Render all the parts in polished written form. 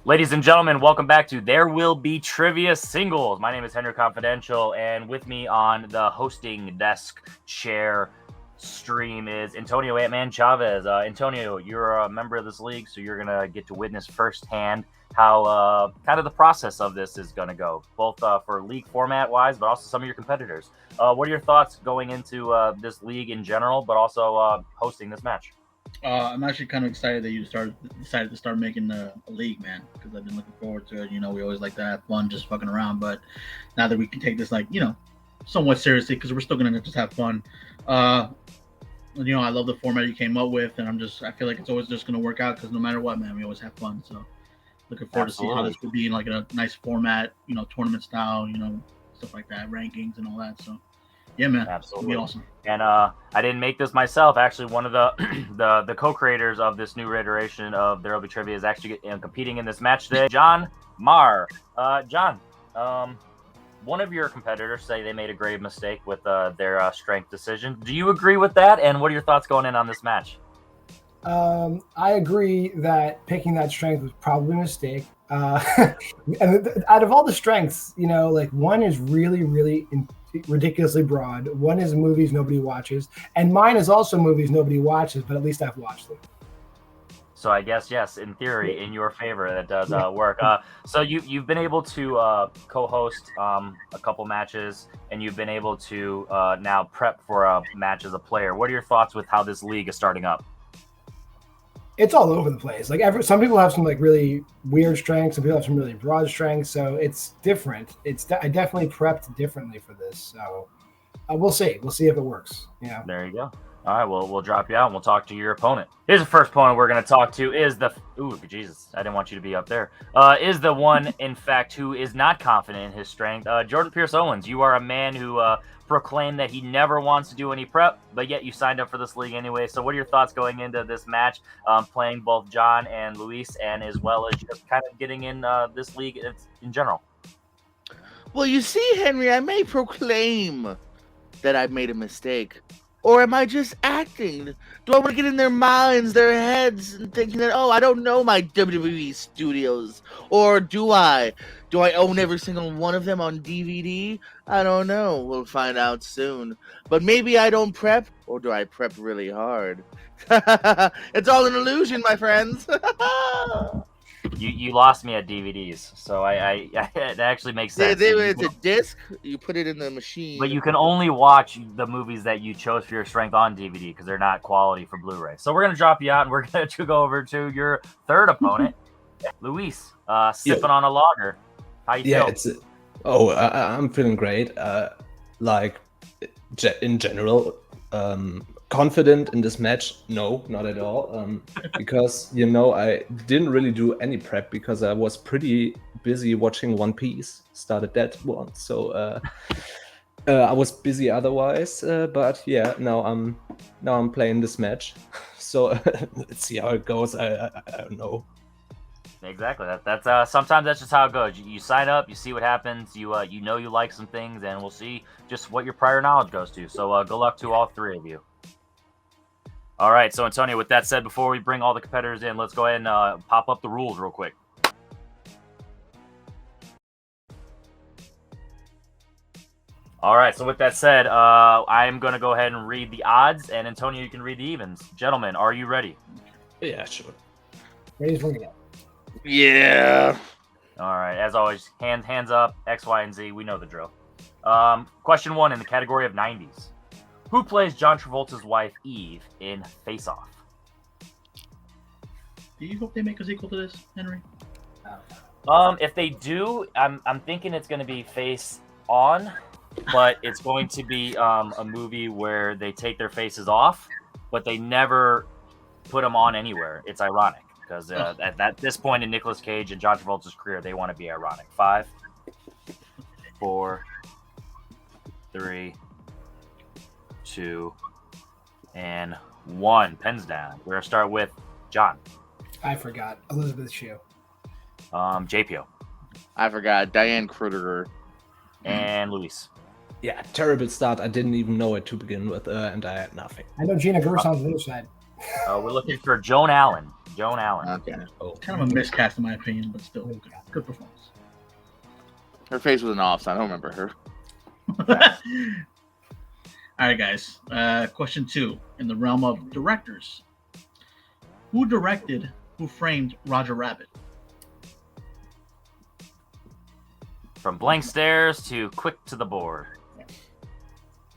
Ladies and gentlemen, welcome back to There Will Be Trivia Singles. My name is Henry Confidential, and with me on the hosting desk chair stream is Antonio Ant-Man Chavez. Antonio, you're a member of this league, so you're going to get to witness firsthand how kind of the process of this is going to go, both for league format-wise, but also some of your competitors. What are your thoughts going into this league in general, but also hosting this match? I'm actually kind of excited that you decided to start making a league, man, because I've been looking forward to it. You know, we always like to have fun just fucking around, but now that we can take this somewhat seriously, because we're still gonna just have fun. I love the format you came up with, and I feel like it's always just gonna work out because no matter what, man, we always have fun. So looking forward to see how this would be in like a nice format, tournament style, stuff like that, rankings and all that. So. Yeah, man. Absolutely. It'll be awesome. And I didn't make this myself. Actually, one of the the co-creators of this new iteration of There Will Be Trivia is actually competing in this match today. John Maher. John, one of your competitors say they made a grave mistake with their strength decision. Do you agree with that? And what are your thoughts going in on this match? I agree that picking that strength was probably a mistake. And out of all the strengths, one is really, really ridiculously broad. One is movies nobody watches, and mine is also movies nobody watches, but at least I've watched them. So I guess, yes, in theory, in your favor, that does work. So you've been able to co-host a couple matches, and you've been able to now prep for a match as a player. What are your thoughts with how this league is starting up? It's all over the place. Some people have some really weird strengths, some people have some really broad strengths, so it's different. I definitely prepped differently for this, so we'll see. We'll see if it works. Yeah. There you go. All right, well, we'll drop you out and we'll talk to your opponent. Here's the first opponent we're going to talk to is ooh, Jesus, I didn't want you to be up there. Is the one, in fact, who is not confident in his strength. Jordan Pierce Owens, you are a man who proclaimed that he never wants to do any prep, but yet you signed up for this league anyway. So what are your thoughts going into this match, playing both John and Luis, and as well as just kind of getting in this league in general? Well, you see, Henry, I may proclaim that I've made a mistake. Or am I just acting? Do I want to get in their minds, their heads, and thinking that, I don't know my WWE studios? Or do I? Do I own every single one of them on DVD? I don't know. We'll find out soon. But maybe I don't prep, or do I prep really hard? It's all an illusion, my friends. You lost me at DVDs, so I it actually makes sense. It's a disc. You put it in the machine. But you can only watch the movies that you chose for your strength on DVD because they're not quality for Blu-ray. So we're going to drop you out, and we're going to go over to your third opponent, Luis, sipping on a lager. How you feel? I'm feeling great. In general, confident in this match? No, not at all. Because I didn't really do any prep because I was pretty busy watching One Piece. Started that one, so I was busy otherwise. But yeah, now I'm playing this match. So let's see how it goes. I don't know. Exactly. That's sometimes that's just how it goes. You sign up, you see what happens. You you like some things, and we'll see just what your prior knowledge goes to. So good luck to all three of you. All right, so Antonio, with that said, before we bring all the competitors in, let's go ahead and pop up the rules real quick. All right, so with that said, I am going to go ahead and read the odds, and Antonio, you can read the evens. Gentlemen, are you ready? Yeah, sure. Ready to go. Yeah. All right, as always, hands up, X, Y, and Z. We know the drill. Question 1 in the category of 90s. Who plays John Travolta's wife, Eve, in Face Off? Do you hope they make a sequel to this, Henry? If they do, I'm thinking it's going to be Face On, but it's going to be a movie where they take their faces off, but they never put them on anywhere. It's ironic because at this point in Nicolas Cage and John Travolta's career, they want to be ironic. 5, 4, 3, 2, and 1. Pens down. We're gonna start with John. I forgot. Elizabeth Shue. JPO. I forgot. Diane Kruger. And Luis. Yeah, terrible start. I didn't even know it to begin with, and I had nothing. I know Gina Gerson's on the other side. We're looking for Joan Allen. Joan Allen. Okay. Kind of a miscast in my opinion, but still good performance. Her face was an off, so I don't remember her. All right, guys. Question 2. In the realm of directors, who directed Who Framed Roger Rabbit? From Blank Stares to Quick to the Board.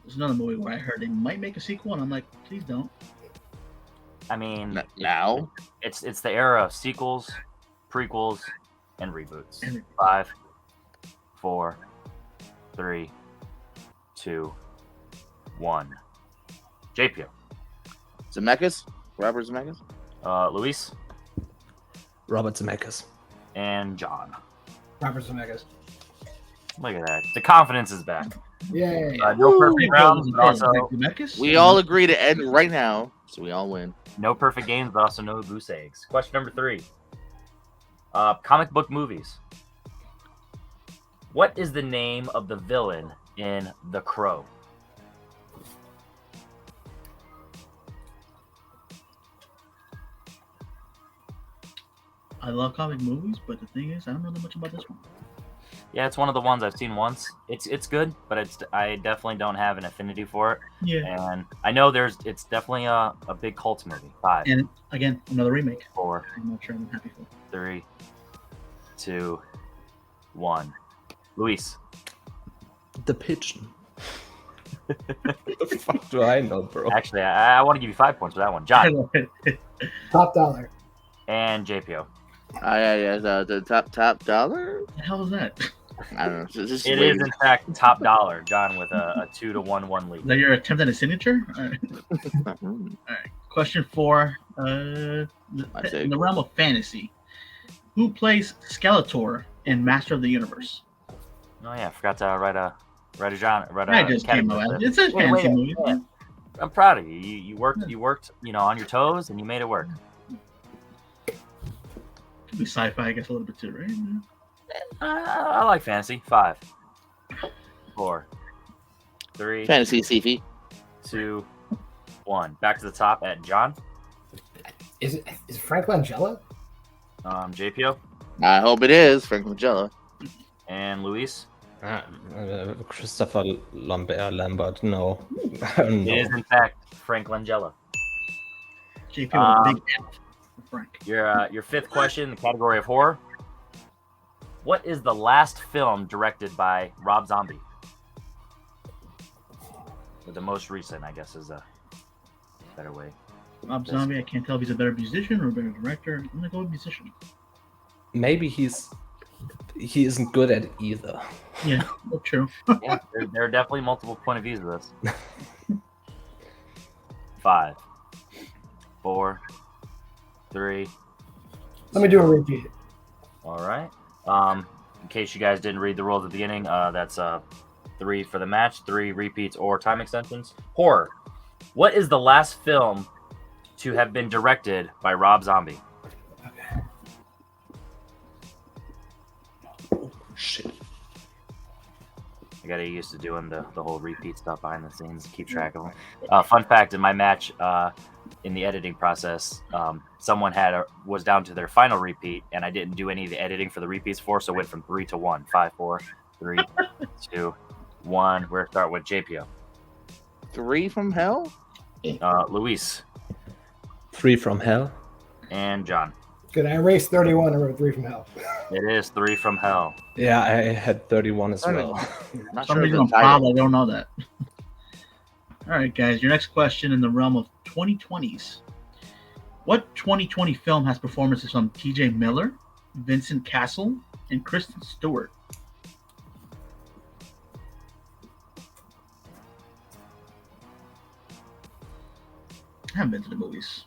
There's another movie where I heard they might make a sequel, and I'm like, please don't. I mean, Now? it's the era of sequels, prequels, and reboots. And- 5, 4, 3, 2, 1. JPO. Zemeckis? Robert Zemeckis? Luis Robert Zemeckis. and John. Robert Zemeckis. Look at that. The confidence is back. Yay. No perfect rounds, but also Zemeckis? We all agree to end right now, so we all win. no perfect games, but also no goose eggs. Question number 3. Comic book movies. What is the name of the villain in The Crow? I love comic movies, but the thing is, I don't know that much about this one. Yeah, it's one of the ones I've seen once. It's good, but I definitely don't have an affinity for it. Yeah. And I know it's definitely a big cult movie. 5, And again, another remake. 4, I'm not sure I'm happy for. 3, 2, 1. Luis. The Pigeon. What the fuck do I know, bro? Actually, I want to give you 5 points for that one. John Top dollar. and JPO. The top dollar? What the hell is that? I don't know. Just It is in fact top dollar. John with a 2-1 lead. Is that your attempt at a signature? All right. Question 4. In the realm of fantasy, who plays Skeletor in Master of the Universe? Oh yeah, I forgot to write a I just came up. It's a fantasy movie. Yeah. I'm proud of you. You worked, on your toes, and you made it work. Could be sci-fi, I guess, a little bit too, right? I like fantasy. 5, 4, 3, Fantasy Sci-Fi. 2, 1. Back to the top at John. Is Frank Langella? JPO I hope it is Frank Langella. and Luis. Christopher Lambert. No. It is in fact Frank Langella. JP with a big F for Frank. Your 5th question, the category of horror. What is the last film directed by Rob Zombie? Or the most recent, I guess, is a better way. Rob Zombie, I can't tell if he's a better musician or a better director. I'm gonna go with musician. Maybe he isn't good at either. Yeah, that's true. Yeah, there are definitely multiple point of views of this. 5, 4, 3. Let me do a repeat. All right. In case you guys didn't read the rules at the beginning, that's 3 for the match, 3 repeats or time extensions. Horror. What is the last film to have been directed by Rob Zombie? Shit. I gotta get used to doing the whole repeat stuff behind the scenes, keep track of them. Fun fact: in my match, in the editing process, someone was down to their final repeat, and I didn't do any of the editing for the repeats so it went from 3 to 1. 5, 4, 3, 2, 1. We're gonna start with JPO. 3 from Hell? Luis 3 from Hell. and John. Good. I erased 31 and wrote 3 from hell. It is 3 from Hell. Yeah, I had 31 as well. Not For some sure reason of I'm the title. proud I don't know that. All right, guys. Your next question in the realm of 2020s. What 2020 film has performances from T.J. Miller, Vincent Cassel, and Kristen Stewart? I haven't been to the movies.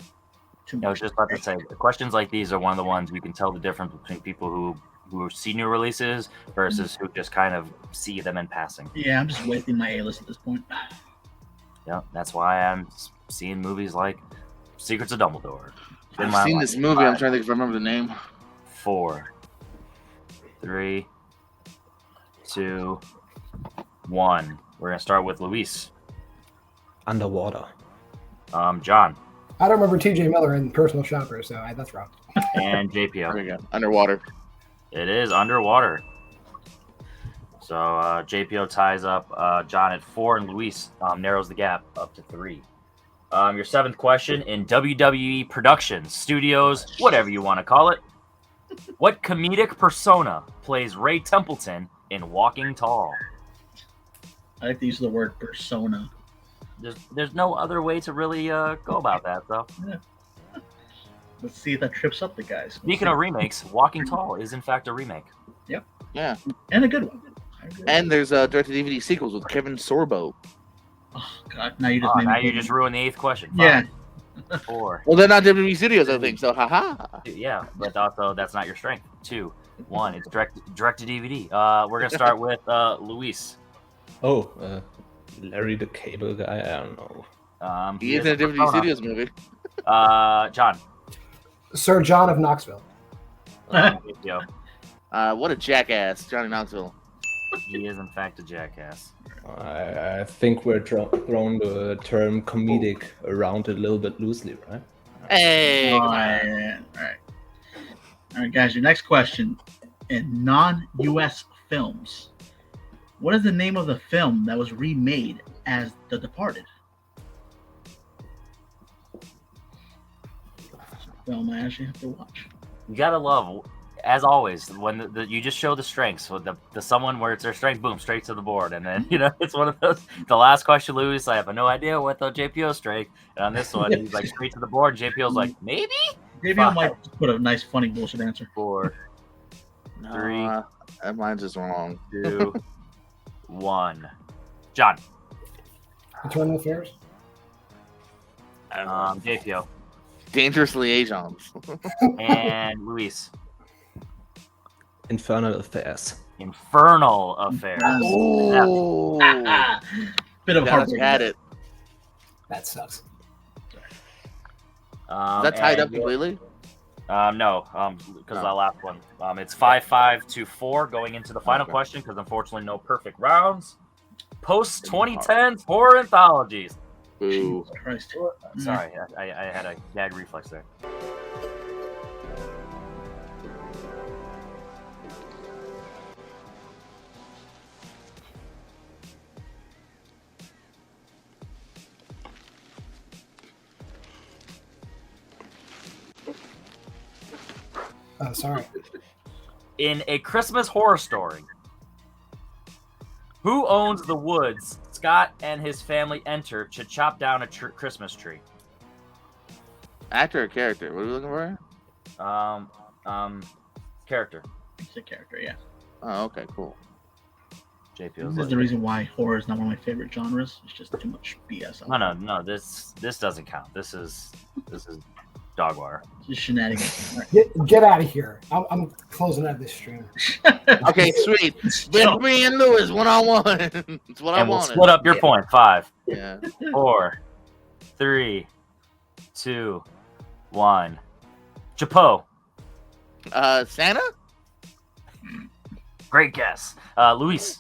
Too I was just about to say, questions like these are one of the ones you can tell the difference between people who see new releases versus who just kind of see them in passing. Yeah, I'm just wasting my A-list at this point. Yeah, that's why I'm seeing movies like Secrets of Dumbledore. I've seen this movie. I'm trying to think if I remember the name. 4, 3, 2, 1. We're gonna start with Luis. Underwater. John. I don't remember T.J. Miller in Personal Shopper, so that's wrong. And There JPO. we go. Underwater. It is Underwater. So JPO ties up John at 4, and Luis narrows the gap up to 3. Your 7th question: in WWE productions, studios, whatever you want to call it, what comedic persona plays Ray Templeton in Walking Tall? I like to use the word persona. There's no other way to really go about that, though. Let's see if that trips up the guys. Speaking of remakes, Walking Tall is in fact a remake. Yeah. And a good one. And there's direct-to-DVD sequels with Kevin Sorbo. Oh God! Now you just made Now me you just ruined the 8th question. Yeah. 5, 4. Well, they're not WWE Studios, I think. So, haha. Yeah, but also that's not your strength. 2, 1. It's direct to DVD. We're gonna start with Luis. Oh, Larry the Cable Guy. I don't know. He is in a WWE persona. Studios movie. John. Sir John of Knoxville. Yo, What a jackass, Johnny Knoxville. he is in fact a jackass. I think we're throwing the term comedic around a little bit loosely, right? Hey, All come on. right. All right, guys. Your next question: in non-U.S. films, what is the name of the film that was remade as The Departed? It's a film I actually have to watch. You gotta love, as always, when you just show the strengths with the someone where it's their strength, boom, straight to the board, and then it's one of those. The last question, Luis, I have no idea what the JPO strength, and on this one, he's like straight to the board. JPO's like maybe. Maybe I might just put a nice, funny bullshit answer. 4, No, 3, mine's just wrong. 2, 1. John. Internal Affairs. JPO. Dangerous Liaisons. And Luis. Infernal Affairs. Infernal Affairs. Oh, Bit of John's heartbreak. had it. That sucks. Is that tied up and completely? No, because No. that last one. It's 5-5 to 4 going into the final Okay. question because unfortunately no perfect rounds. Post 2010s horror anthologies. Boo. Jesus Christ. Sorry, I had a gag reflex there. Oh, sorry. In A Christmas Horror Story, who owns the woods Scott and his family enter to chop down a Christmas tree? Actor or character? What are we looking for? Character. It's a character, yeah. Oh, okay, cool. JP This was is like, the reason why horror is not one of my favorite genres. It's just too much BS. no. This doesn't count. This is dog water. It's just shenanigans. All Get out of here. I'm closing out this stream. right. Okay, sweet. With me and Lewis, one-on-one. It's what I And we'll wanted. split up your point. 5, Yeah. 4, 3, 2, 1. Chapeau. Santa? Great guess. Luis.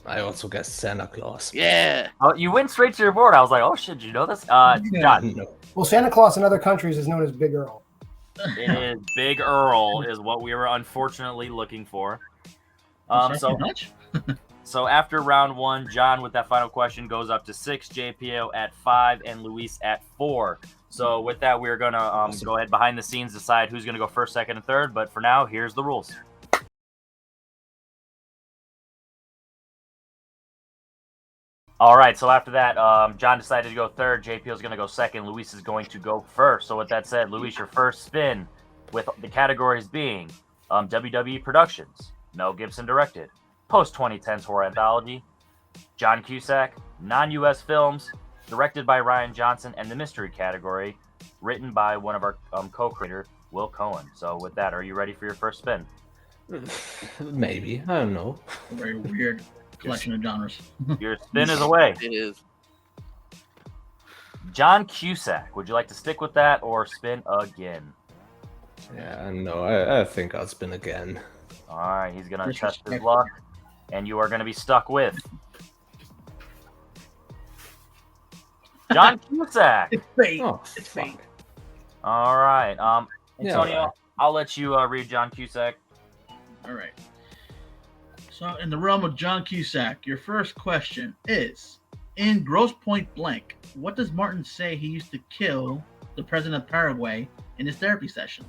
I also guess Santa Claus. Yeah. Oh, you went straight to your board. I was like, oh shit, did you know this? John. No. Well, Santa Claus in other countries is known as Big Earl. It is Big Earl is what we were unfortunately looking for. So after round 1, John with that final question goes up to 6, JPO at 5, and Luis at 4. So with that, we're gonna go ahead behind the scenes, decide who's gonna go first, second, and third. But for now, here's the rules. All right, so after that, John decided to go third. JPO is going to go second. Luis is going to go first. So with that said, Luis, your first spin with the categories being WWE Productions, Mel Gibson directed, post-2010s horror anthology, John Cusack, non-U.S. films, directed by Ryan Johnson, and the mystery category, written by one of our co-creators, Will Cohen. So with that, are you ready for your first spin? Maybe. I don't know. A very weird collection of genres. Your spin is away. It is. John Cusack, would you like to stick with that or spin again? Yeah, no, I think I'll spin again. All right, he's going to test his Disrespectful. luck, and you are going to be stuck with John Cusack. It's fate. Oh, It's fuck. fate. All right. Yeah, Antonio, all right. I'll let you read John Cusack. All right. So, in the realm of John Cusack, your first question is: in Gross Point Blank, what does Martin say he used to kill the president of Paraguay in his therapy session?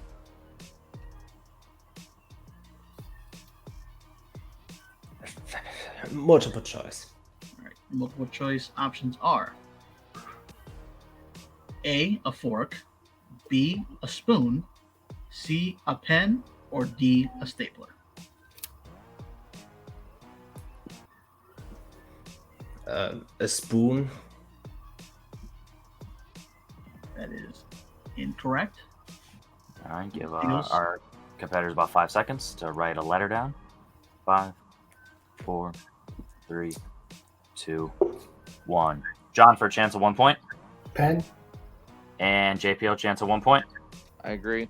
Multiple choice. All right. Multiple choice options are: A, a fork; B, a spoon; C, a pen; or D, a stapler. A spoon. That is incorrect. All right. Give Yes. our competitors about 5 seconds to write a letter down. 5, 4, 3, 2, 1. John for a chance of 1 point. Pen. And JPO chance of 1 point. I agree.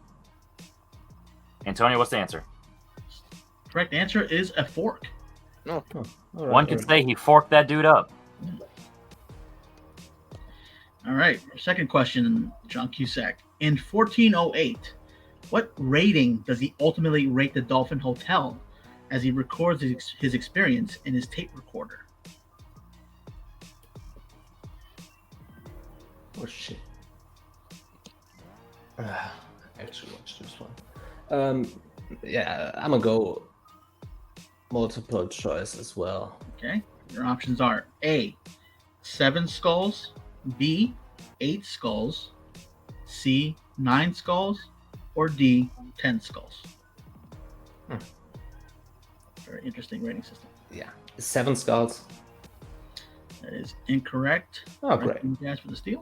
Antonio, what's the answer? Correct answer is a fork. All right, One could all right. say he forked that dude up. All right. Second question, John Cusack. In 1408, what rating does he ultimately rate the Dolphin Hotel as he records his experience in his tape recorder? Oh shit. I actually watched this one. Yeah, I'm gonna go multiple choice as well. Okay. Your options are A, 7 skulls; B, 8 skulls; C, 9 skulls; or D, 10 skulls. Hmm. Very interesting rating system. Yeah, 7 skulls. That is incorrect. Oh, great. You guys for the steal.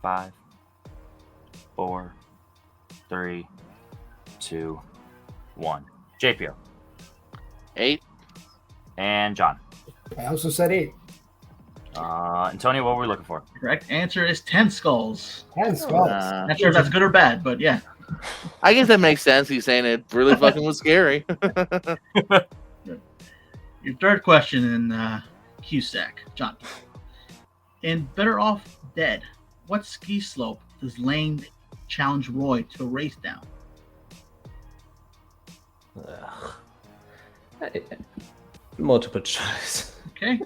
5, 4, 3, 2, 1. JPO 8. and John. I also said 8. Antonio, what were we looking for? Correct answer is 10 skulls. 10 skulls. Not sure if that's good or bad, but yeah. I guess that makes sense. He's saying it really fucking was scary. Your third question in Cusack, John. In Better Off Dead, what ski slope does Lane challenge Roy to a race down? Ugh. Multiple choice. Okay.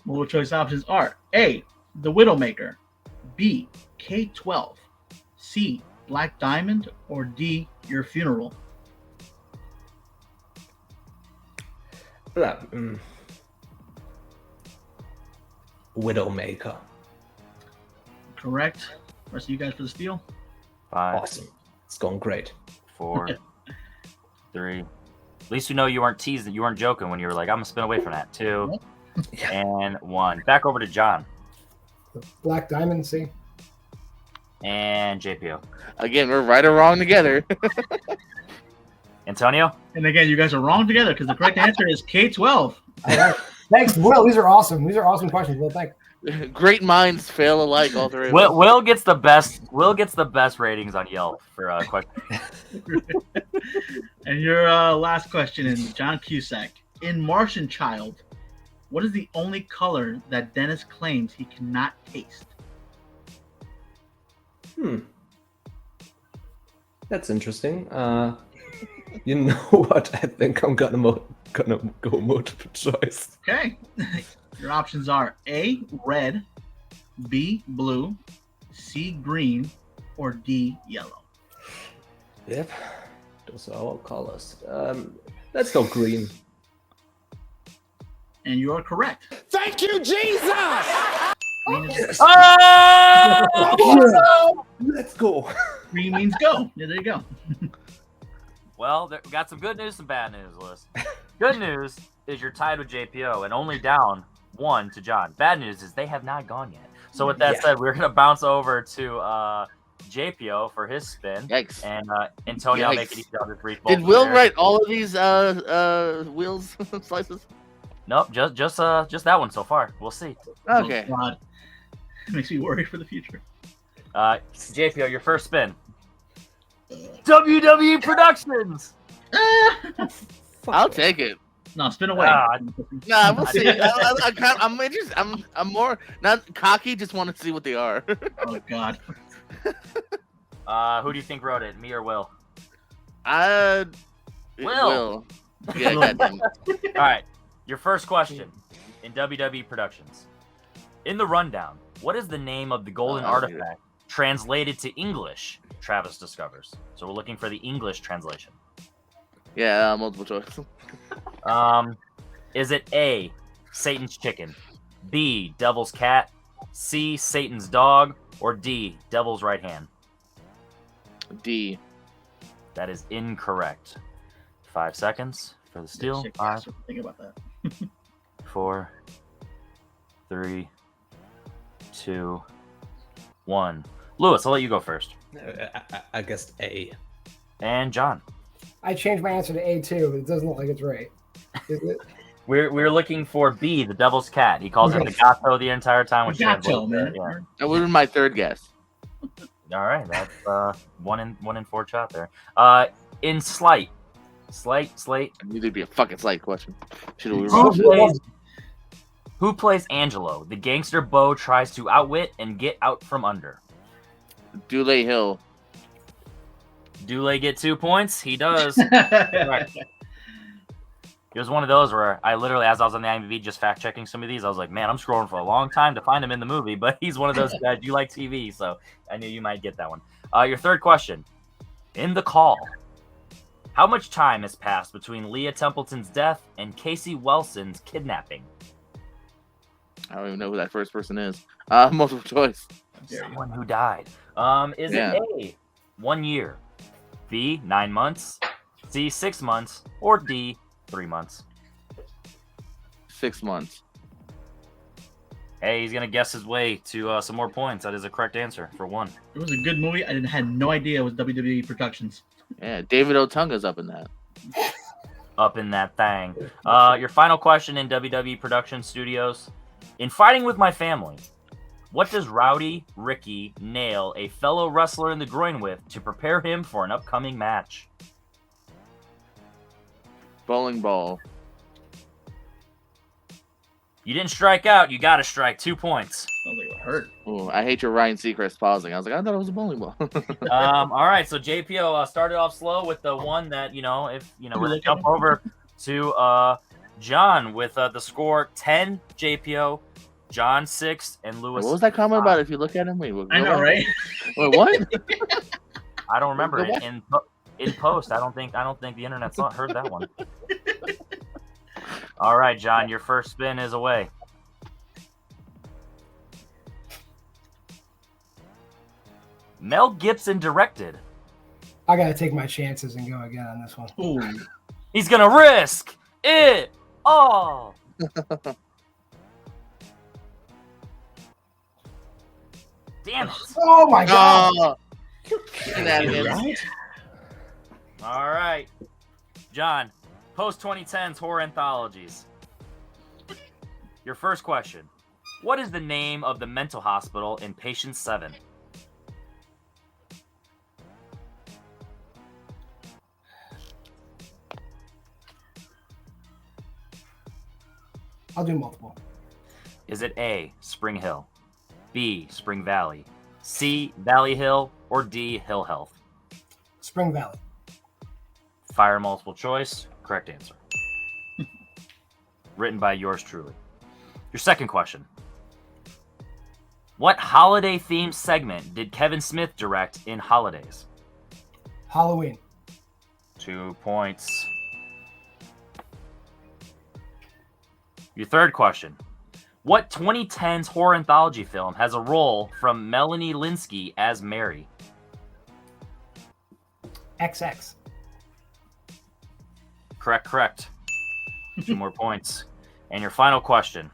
Multiple choice options are A, the Widowmaker; B, K-12; C, Black Diamond; or D, Your Funeral. Widowmaker. Correct. Rest of you guys for the steal. 5, Awesome. It's going great. 4, 3. At least we know you weren't teasing, you weren't joking when you were like, I'm gonna spin away from that. 2 Yeah. and 1. Back over to John Black Diamond, see? and JPO. Again, we're right or wrong together. Antonio? And again, you guys are wrong together because the correct answer is K-12. Thanks, Will. These are awesome. These are awesome questions. Will, thank Great minds fail alike, all three of us. Will gets the best. Will gets the best ratings on Yelp for question. And your last question in John Cusack. In Martian Child, what is the only color that Dennis claims he cannot taste? That's interesting. You know what? I think I'm gonna go multiple choice. Okay. Your options are A, red; B, blue; C, green; or D, yellow. Yep, those are all colors. Let's go green. And you're correct. Thank you, Jesus! Green, is, Oh! Let's go. green means go. Yeah, there you go. Well, we got some good news, some bad news, Liz. Good news is you're tied with JPO and only down 1 to John. Bad news is they have not gone yet. So with that said, we're gonna bounce over to JPO for his spin. Yikes. And Antonio, I'll make it Yikes. easy. I'll just read both Did of Will theirs. write all of these wheels slices? Nope, just that one so far. We'll see. Okay. Oh, God. It makes me worry for the future. JPO, your first spin. WWE Productions. I'll take it. No, spin away. Nah, we'll see. I'm interested. I'm more not cocky. Just want to see what they are. Oh God. Who do you think wrote it? Me or Will? Will. Yeah, goddamn. All right. Your first question in WWE Productions. In the rundown, what is the name of the golden artifact translated to English? Travis discovers. So we're looking for the English translation. Yeah, multiple choice. Is it A, Satan's chicken, B, devil's cat, C, Satan's dog, or D, devil's right hand? D. That is incorrect. 5 seconds for the steal. Shit, 5, think about that. 4, 3, 2, 1. Lewis, I'll let you go first. I guessed A. And John. I changed my answer to A too, but it doesn't look like it's right. Is it? We're looking for B, the devil's cat. He calls it the gato the entire time. Which Gato, man. Yeah. That would have been my third guess. All right, that's 1 in 4 shot there. In Slate. I knew there'd be a fucking slight question. Who plays Angelo? The gangster Bo tries to outwit and get out from under. Dule Hill. Dule get 2 points? He does. Right. It was one of those where I literally, as I was on the IMDb just fact checking some of these, I was like, man, I'm scrolling for a long time to find him in the movie, but he's one of those guys. You like TV, so I knew you might get that one. Your third question. In The Call, how much time has passed between Leah Templeton's death and Casey Wilson's kidnapping? I don't even know who that first person is. Multiple choice. Someone who died. Is it A, 1 year, B, 9 months, C, 6 months, or D, 3 months? 6 months. Hey, he's gonna guess his way to some more points. That is a correct answer for 1. It was a good movie. I had no idea it was WWE Productions. Yeah, David Otunga's up in that. Up in that thing. Your final question in WWE Production Studios. In Fighting With My Family, what does Rowdy Ricky nail a fellow wrestler in the groin with to prepare him for an upcoming match? Bowling ball. You didn't strike out. You got to strike. 2 points. Sounds like it hurt. Ooh, I hate your Ryan Seacrest pausing. I was like, I thought it was a bowling ball. All right. So JPO started off slow with the one that, if, we're going to jump over to John with the score 10 JPO, John 6, and Lewis. What was that comment about? If you look at him, wait, I know, right? Wait, what? I don't remember it in post. I don't think the internet heard that one. All right, John, your first spin is away. Mel Gibson directed. I gotta take my chances and go again on this one. Ooh. He's gonna risk it all. Damn it! Oh my god! Shenanigans. All right, John. Post 2010s horror anthologies. Your first question. What is the name of the mental hospital in Patient 7? I'll do multiple. Is it A, Spring Hill, B, Spring Valley, C, Valley Hill, or D, Hill Health? Spring Valley. Fire multiple choice. Correct answer. Written by yours truly. Your second question. What holiday-themed segment did Kevin Smith direct in Holidays? Halloween. 2 points. Your third question. What 2010s horror anthology film has a role from Melanie Linsky as Mary? XX. Correct. 2 more points. And your final question.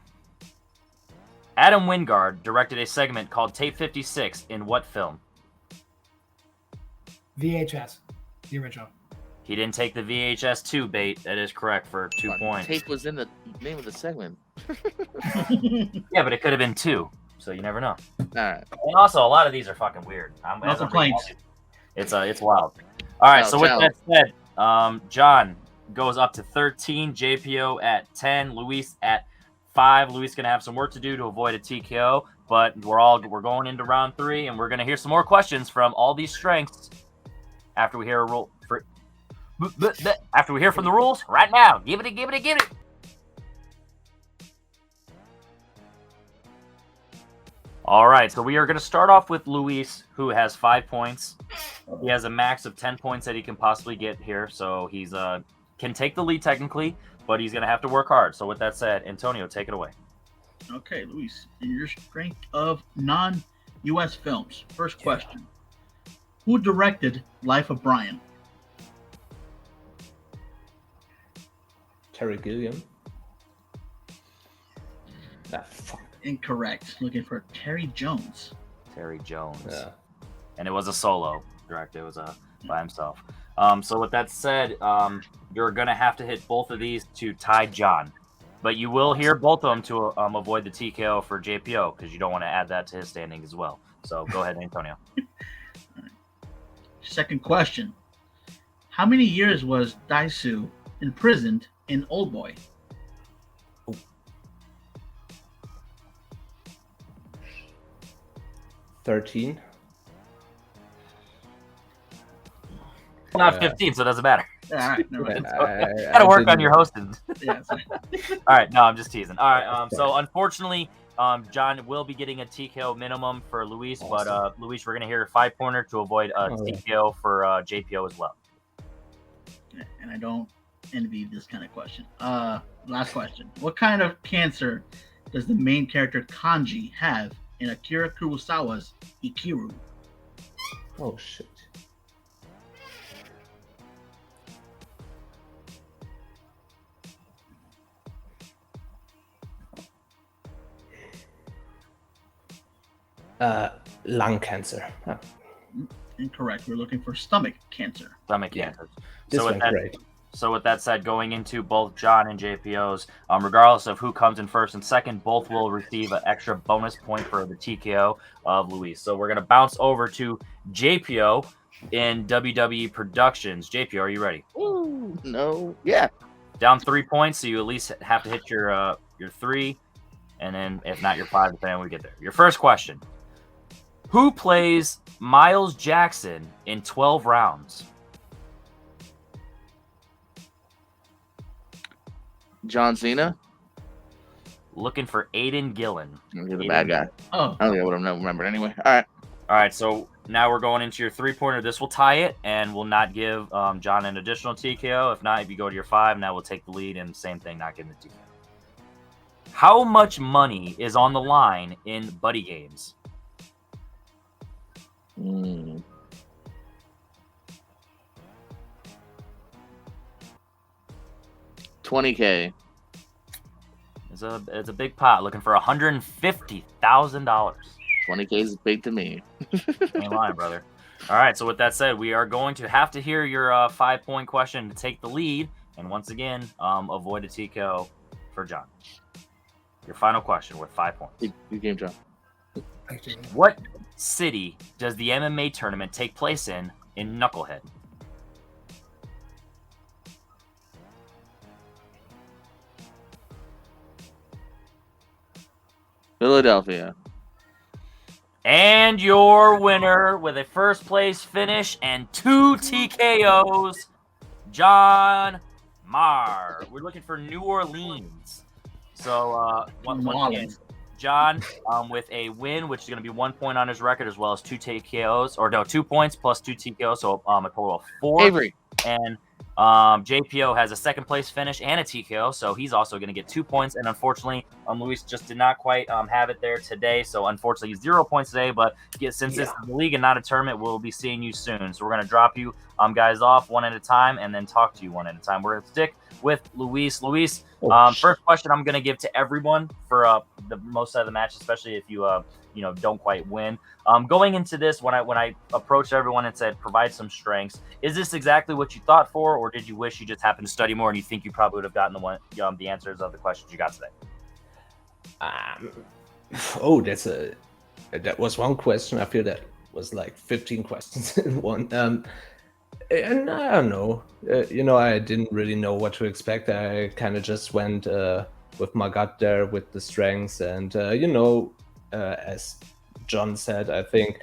Adam Wingard directed a segment called Tape 56 in what film? VHS. The original. He didn't take the VHS 2 bait. That is correct for 2 points. Tape was in the name of the segment. Yeah, but it could have been 2, so you never know. All right. And also, a lot of these are fucking weird. No complaints. It's wild. All right, so with that said, John, goes up to 13. JPO at 10. Luis at 5. Luis gonna have some work to do to avoid a TKO, but we're going into round 3, and we're gonna hear some more questions from all these strengths after we hear a rule. After we hear from the rules right now. Give it. All right, so we are going to start off with Luis, who has 5 points. He has a max of 10 points that he can possibly get here, so he's can take the lead technically, but he's going to have to work hard. So with that said, Antonio, take it away. Okay, Luis, in your strength of non-U.S. films, first question. Who directed Life of Brian? Terry Gilliam. Fuck. Incorrect. Looking for Terry Jones. Terry Jones. Yeah. And it was a solo direct. It was by himself. So with that said, you're going to have to hit both of these to tie John. But you will hear both of them to avoid the TKO for JPO, because you don't want to add that to his standing as well. So go ahead, Antonio. Second question. How many years was Daisu imprisoned in Oldboy? Ooh. 13. Not 15, so it doesn't matter. All right, never mind. Gotta work on your hosting. Yeah, sorry. All right, no, I'm just teasing. All right, so unfortunately, John will be getting a TKO minimum for Luis, but Luis, we're gonna hear a 5-pointer to avoid a TKO for JPO as well. And I don't envy this kind of question. Last question. What kind of cancer does the main character Kanji have in Akira Kurosawa's Ikiru? Oh shit. Lung cancer. Huh. Incorrect. We're looking for stomach cancer. Stomach cancer. This went great. So with that said, going into both John and JPO's, regardless of who comes in first and second, both will receive an extra bonus point for the TKO of Luis. So we're going to bounce over to JPO in WWE Productions. JPO, are you ready? Ooh, no. Yeah. Down 3 points, so you at least have to hit your 3, and then if not your 5, depending on when we get there. Your first question. Who plays Miles Jackson in 12 rounds? John Cena? Looking for Aiden Gillen. You're the bad guy. Oh, I don't think I would have remembered anyway. All right. All right, so now we're going into your 3-pointer. This will tie it, and will not give John an additional TKO. If not, if you go to your 5, now we'll take the lead, and same thing, not getting the TKO. How much money is on the line in Buddy Games? 20K. It's a big pot. Looking for $150,000. 20K is big to me. Ain't lying, brother. All right, so with that said, we are going to have to hear your 5-point question to take the lead, and once again, avoid a TKO for John. Your final question worth 5 points. Good game, John. What city does the MMA tournament take place in Knucklehead? Philadelphia. And your winner with a first place finish and 2 TKOs, John Maher. We're looking for New Orleans. So once again, John with a win, which is going to be 1 point on his record, as well as 2 TKOs, or no, 2 points plus 2 TKOs, so a total of 4. Avery. And JPO has a second place finish and a TKO, so he's also going to get 2 points. And unfortunately, Luis just did not quite have it there today, so unfortunately 0 points today. But since this is the league and not a tournament, we'll be seeing you soon. So we're going to drop you guys off one at a time and then talk to you one at a time. We're going to stick with Luis. Luis, first question I'm going to give to everyone for the most of the match, especially if you don't quite win. Going into this, when I approached everyone and said provide some strengths, is this exactly what you thought for, or did you wish you just happened to study more and you think you probably would have gotten the answers of the questions you got today? That was one question. I feel that was like 15 questions in one. And I don't know. I didn't really know what to expect. I kind of just went with my gut there with the strengths. And, as John said, I think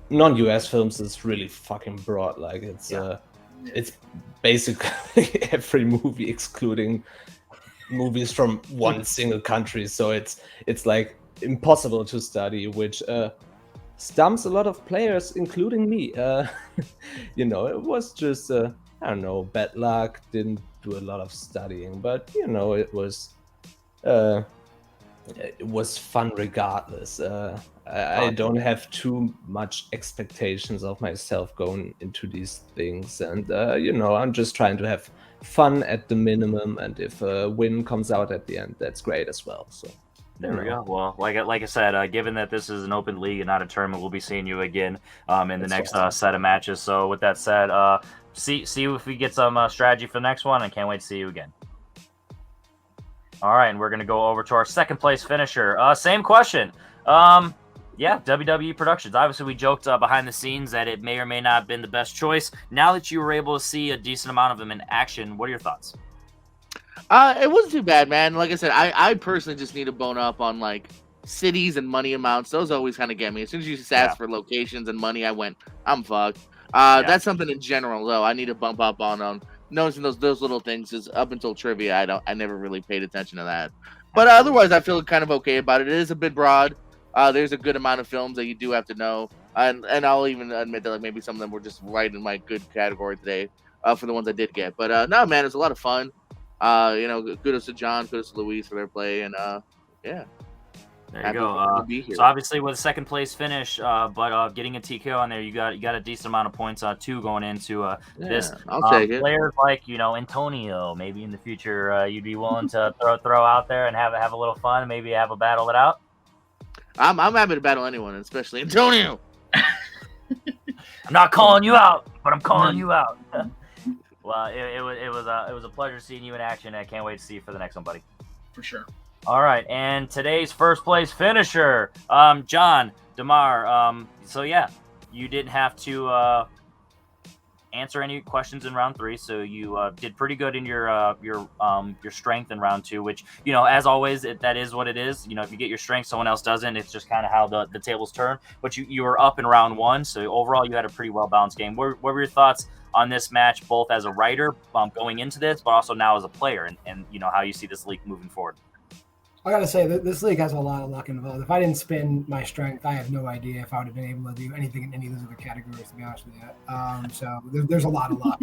non-US films is really fucking broad. Like, it's basically every movie excluding movies from one single country. So it's like impossible to study, which stumps a lot of players, including me. It was just I don't know, bad luck. Didn't do a lot of studying, but it was fun regardless. I don't have too much expectations of myself going into these things, and I'm just trying to have fun at the minimum. And if a win comes out at the end, that's great as well. So. There we go. Well, like I said, given that this is an open league and not a tournament, we'll be seeing you again in the next set of matches. So with that said, see if we get some strategy for the next one, and can't wait to see you again. All right, and we're gonna go over to our second place finisher. Same question. WWE Productions. Obviously, we joked behind the scenes that it may or may not have been the best choice. Now that you were able to see a decent amount of them in action, what are your thoughts? It wasn't too bad, man. Like I said, I personally just need to bone up on like cities and money amounts. Those always kind of get me. As soon as you just ask for locations and money, I'm fucked. That's something in general though. I need to bump up on noticing those little things. Is up until trivia, I never really paid attention to that. But otherwise, I feel kind of okay about it. It is a bit broad. There's a good amount of films that you do have to know, and I'll even admit that like maybe some of them were just right in my good category today for the ones I did get. But no, man, it's a lot of fun. Kudos to John, kudos to Luis for their play, and yeah. There you go. So obviously with a second place finish, but getting a TKO on there, you got a decent amount of points too going into this. I'll take it. Players like Antonio, maybe in the future you'd be willing to throw out there and have a little fun, maybe have a battle it out. I'm happy to battle anyone, especially Antonio. I'm not calling you out, but I'm calling you out. Well, it was a pleasure seeing you in action. I can't wait to see you for the next one, buddy. For sure. All right, and today's first place finisher, John DeMar. So yeah, you didn't have to answer any questions in round 3, so you did pretty good in your strength in round 2, which as always that is what it is. If you get your strength, someone else doesn't. It's just kind of how the tables turn. But you were up in round 1, so overall you had a pretty well balanced game. What were your thoughts on this match, both as a writer going into this, but also now as a player, and how you see this league moving forward? I gotta say that this league has a lot of luck involved. If I didn't spend my strength, I have no idea if I would have been able to do anything in any of those other categories, to be honest with you. So there's a lot of luck,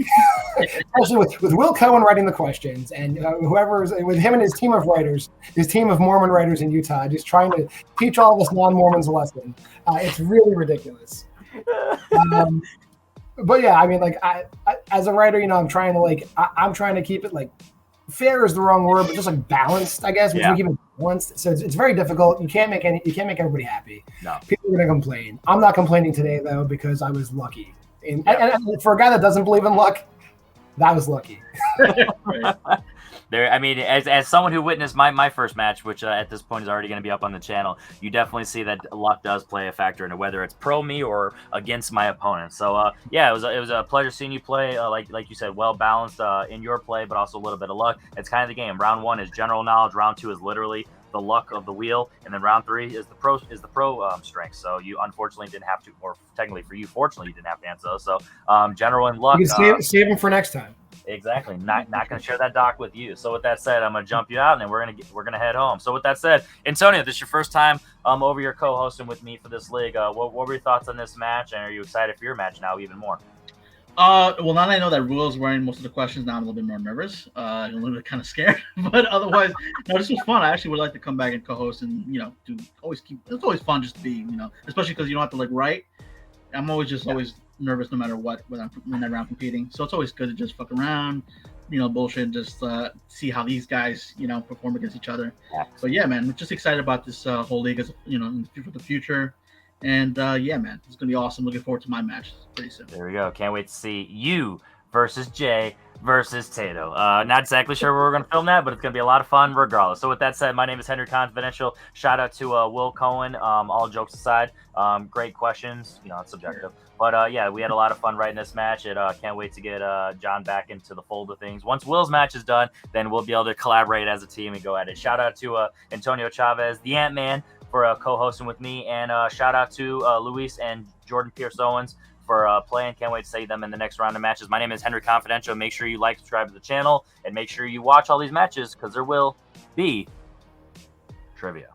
especially with Will Cohen writing the questions, and whoever's with him and his team of writers, his team of Mormon writers in Utah, just trying to teach all of us non-Mormons a lesson. It's really ridiculous. But yeah, I mean, like I as a writer, I'm trying to I'm trying to keep it like fair is the wrong word, but just like balanced, I guess. Yeah. Keep it balanced. So it's very difficult. You can't make everybody happy. No. People are gonna complain. I'm not complaining today though because I was lucky. And for a guy that doesn't believe in luck, that was lucky. There, I mean, as someone who witnessed my first match, which at this point is already going to be up on the channel, you definitely see that luck does play a factor in it, whether it's pro me or against my opponent. So yeah, it was a pleasure seeing you play. Like you said, well balanced in your play, but also a little bit of luck. It's kind of the game. Round 1 is general knowledge. Round 2 is literally the luck of the wheel, and then round 3 is the pro strength. So you unfortunately didn't have to, or technically for you, fortunately you didn't have to answer those. So general and luck. You can save them for next time. Exactly. Not going to share that doc with you. So with that said, I'm going to jump you out, and then we're going to head home. So with that said, Antonio, this is your first time over your co-hosting with me for this league. What were your thoughts on this match, and are you excited for your match now even more? Well, now that I know that Rule's wearing most of the questions, now I'm a little bit more nervous. A little bit kind of scared, but otherwise, no, this was fun. I actually would like to come back and co-host, and it's always fun just to be, especially because you don't have to write. I'm always nervous no matter what whenever I'm competing. So it's always good to just fuck around, bullshit, and just see how these guys, perform against each other. Yeah. So yeah, man, I'm just excited about this whole league as for the future. And yeah, man, it's gonna be awesome. Looking forward to my match pretty soon. There we go. Can't wait to see you versus Jay versus Tato. Not exactly sure where we're going to film that, but it's going to be a lot of fun regardless. So with that said, my name is Henry Confidential. Shout out to Will Cohen. All jokes aside, great questions. You know, it's subjective. But yeah, we had a lot of fun writing this match. Can't wait to get John back into the fold of things. Once Will's match is done, then we'll be able to collaborate as a team and go at it. Shout out to Antonio Chavez, the Ant-Man, for co-hosting with me. And shout out to Luis and Jordan Pierce Owens for playing. Can't wait to see them in the next round of matches. My name is Henry Confidential. Make sure you like, subscribe to the channel, and make sure you watch all these matches because there will be trivia.